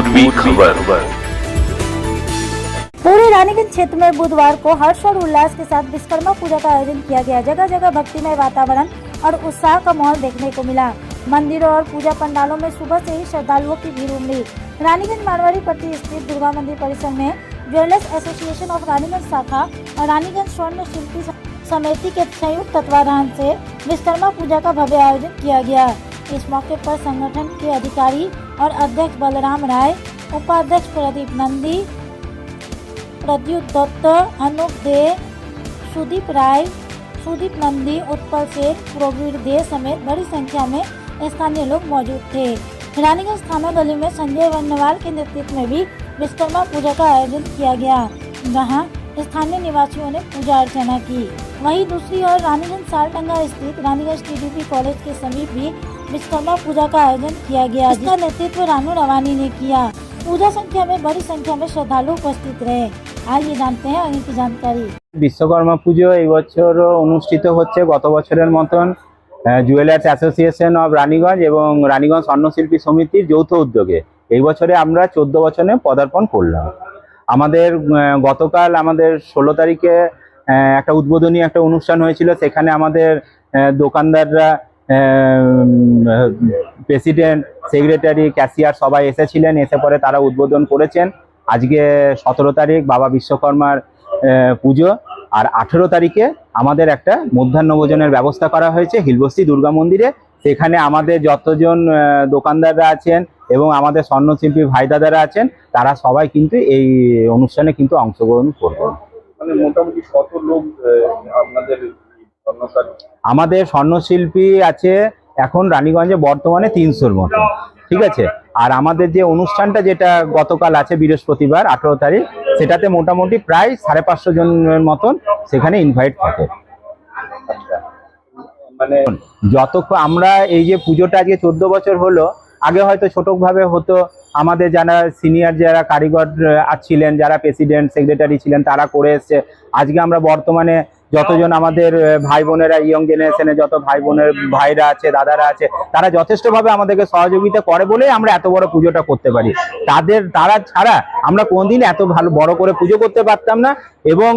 पूर्वी खबर। पूरे रानीगंज क्षेत्र में बुधवार को हर्ष और उल्लास के साथ विश्वकर्मा पूजा का आयोजन किया गया। जगह जगह भक्तिमय वातावरण और उत्साह का माहौल देखने को मिला। मंदिरों और पूजा पंडालों में सुबह से ही श्रद्धालुओं की भीड़ उमड़ी। रानीगंज मारवाड़ी पट्टी स्थित दुर्गा मंदिर परिसर में ज्वेलर्स एसोसिएशन ऑफ रानीगंज शाखा और रानीगंज स्वर्ण शिल्पी समिति के संयुक्त तत्वाधान से विश्वकर्मा पूजा का भव्य आयोजन किया गया। इस मौके पर संगठन के अधिकारी और अध्यक्ष बलराम राय, उपाध्यक्ष प्रदीप नंदी, प्रद्युत दत्त, अनूप दे, सुदीप राय, सुदीप नंदी, उत्पल शेख, प्रवीर दे समेत बड़ी संख्या में स्थानीय लोग मौजूद थे। रानीगंज थाना गली में संजय वर्णवाल के नेतृत्व में भी विश्वकर्मा पूजा का आयोजन किया गया, जहां स्थानीय निवासियों ने पूजा अर्चना की। वहीं दूसरी ओर रानीगंज सालटंगा स्थित रानीगंज टीडीपी कॉलेज के समीप भी विश्वकर्मा पूजा का आयोजन किया गया, जिसका नेतृत्व रानू रवानी ने किया। पूजा संख्या में बड़ी संख्या में श्रद्धालु उपस्थित रहे। आइए जानते हैं इनकी जानकारी। विश्वकर्मा पुजो এই বছর অনুষ্ঠিত হচ্ছে গত বছরের মতন জুয়েলার্স অ্যাসোসিয়েশন অফ রানীগঞ্জ এবং রানীগঞ্জ স্বর্ণশিল্পী সমিতির যৌথ উদ্যোগে এই বছরে আমরা 14 বছরে পদার্পণ করলাম। আমাদের গতকাল আমাদের 16 তারিখে একটা উদ্বোধনী একটা অনুষ্ঠান হয়েছিল। সেখানে আমাদের দোকানদাররা, প্রেসিডেন্ট, সেক্রেটারি, ক্যাশিয়ার সবাই এসেছিলেন। এসে পরে তারা উদ্বোধন করেছেন। আজকে 17 তারিখ বাবা বিশ্বকর্মার পুজো, আর 18 তারিখে আমাদের একটা মধ্যাহ্নভোজনের ব্যবস্থা করা হয়েছে হিলবস্তি দুর্গা মন্দিরে। সেখানে আমাদের যতজন দোকানদাররা আছেন এবং আমাদের স্বর্ণশিল্পী ভাই দাদারা আছেন, তারা সবাই কিন্তু এই অনুষ্ঠানে কিন্তু অংশগ্রহণ করবেন। মানে মোটামুটি কত লোক আপনাদের আমাদের স্বর্ণশিল্পী আছে এখন রানীগঞ্জে বর্তমানে 300-র মতো, ঠিক আছে। আর আমাদের যে অনুষ্ঠানটা যেটা গতকাল আছে বৃহস্পতিবার 18 তারিখ, সেটাতে মোটামুটি প্রায় 550 জনের মতন সেখানে ইনভাইট থাকে। মানে যতক্ষণ আমরা এই যে পুজোটা আজকে 14 বছর হলো, আগে হয়তো ছোটভাবে হতো। আমাদের যারা সিনিয়র যারা কারিগর ছিলেন, যারা প্রেসিডেন্ট সেক্রেটারি ছিলেন, তারা করে এসছে। আজকে আমরা বর্তমানে যতজন আমাদের ভাই বোনেরা, ইয়ং জেনারেশনে যত ভাই বোনের ভাইরা আছে, দাদারা আছে, তারা যথেষ্টভাবে আমাদেরকে সহযোগিতা করে বলেই আমরা এত বড় পুজোটা করতে পারি। তারা ছাড়া আমরা কোনদিন এত ভালো বড় করে পুজো করতে পারতাম না। এবং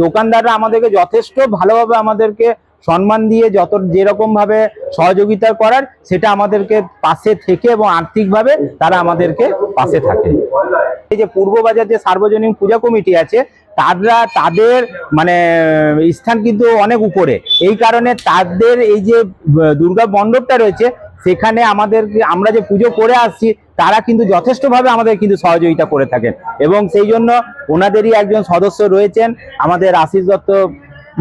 দোকানদাররা আমাদেরকে যথেষ্ট ভালোভাবে আমাদেরকে সম্মান দিয়ে যেরকম ভাবে সহযোগিতা করার, সেটা আমাদেরকে পাশে থেকে এবং আর্থিকভাবে তারা আমাদেরকে পাশে থাকে। এই যে পূর্ববাজার যে সার্বজনীন পূজা কমিটি আছে, তাদের মানে স্থান কিন্তু অনেক উপরে। এই কারণে তাদের এই যে দুর্গা মণ্ডপটা রয়েছে, সেখানে আমরা যে পুজো করে আসছি, তারা কিন্তু যথেষ্টভাবে আমাদের কিন্তু সহযোগিতা করে থাকেন। এবং সেই জন্য ওনাদেরই একজন সদস্য রয়েছেন আমাদের আশিস দত্ত,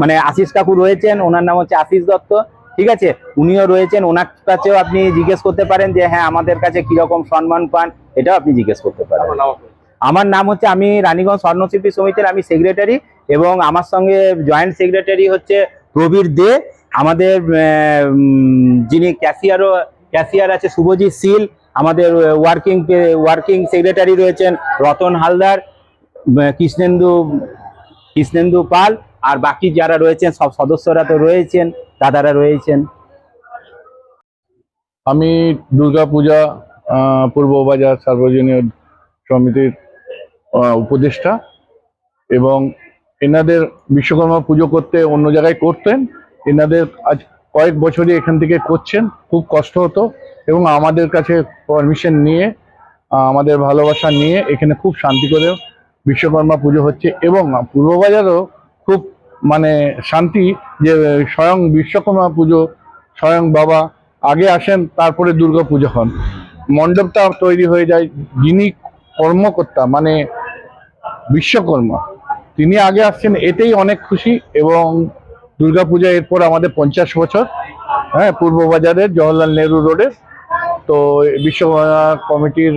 মানে আশিস কাকু রয়েছেন, ওনার নাম হচ্ছে আশিস দত্ত, ঠিক আছে। উনিও রয়েছেন, ওনার কাছেও আপনি জিজ্ঞেস করতে পারেন যে হ্যাঁ আমাদের কাছে কিরকম সম্মান পান, এটাও আপনি জিজ্ঞেস করতে পারেন। আমার নাম হচ্ছে, আমি রানীগঞ্জ স্বর্ণশিল্পী সমিতির আমি সেক্রেটারি, এবং আমার সঙ্গে জয়েন্ট সেক্রেটারি হচ্ছে প্রবীর দে। আমাদের যিনি ক্যাশিয়ার আছে শুভজিৎ শীল। আমাদের ওয়ার্কিং সেক্রেটারি রয়েছেন রতন হালদার, কৃষ্ণেন্দু পাল, আর বাকি যারা রয়েছেন সব সদস্যরা তো রয়েছেন, দাদারা রয়েছেন। আমি দুর্গা পূজা পূর্ববাজার সার্বজনীন সমিতির উপদেষ্টা, এবং এনাদের বিশ্বকর্মা পুজো করতে অন্য জায়গায় করতেন, এনাদের আজ কয়েক বছরই এখান থেকে করছেন। খুব কষ্ট হতো, এবং আমাদের কাছে পারমিশন নিয়ে, আমাদের ভালোবাসা নিয়ে এখানে খুব শান্তি করে বিশ্বকর্মা পুজো হচ্ছে। এবং পূর্ববাজারও খুব মানে শান্তি যে স্বয়ং বিশ্বকর্মা পুজো, স্বয়ং বাবা আগে আসেন, তারপরে দুর্গা পুজো হন, মণ্ডপটা তৈরি হয়ে যায়। যিনি কর্মকর্তা মানে বিশ্বকর্মা, তিনি আগে আসছেন, এতেই অনেক খুশি। এবং দুর্গাপূজা এরপর আমাদের 50 বছর, হ্যাঁ, পূর্ববাজারের জওহরলাল নেহরু রোডে। তো বিশ্বকর্মা কমিটির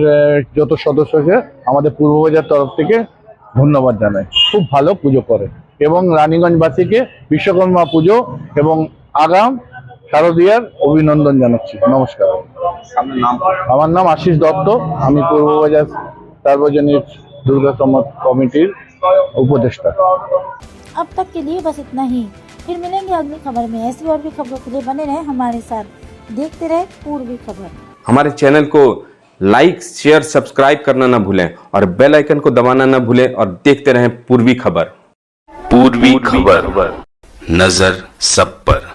যত সদস্যকে আমাদের পূর্ববাজার তরফ থেকে ধন্যবাদ জানাই। খুব ভালো পুজো করে, এবং রানীগঞ্জবাসীকে বিশ্বকর্মা পুজো এবং আগাম শারদীয়ার অভিনন্দন জানাচ্ছি। নমস্কার। আমার নাম আশিস দত্ত, আমি পূর্ববাজার সার্বজনীন दुर्गा कमेटी उपदेष्टा। अब तक के लिए बस इतना ही, फिर मिलेंगे अगली खबर में। ऐसी और भी खबरों के लिए बने रहे हमारे साथ, देखते रहे पूर्वी खबर। हमारे चैनल को लाइक शेयर सब्सक्राइब करना ना भूलें और बेल आइकन को दबाना ना भूलें और देखते रहें पूर्वी खबर। पूर्वी खबर, नजर सब पर।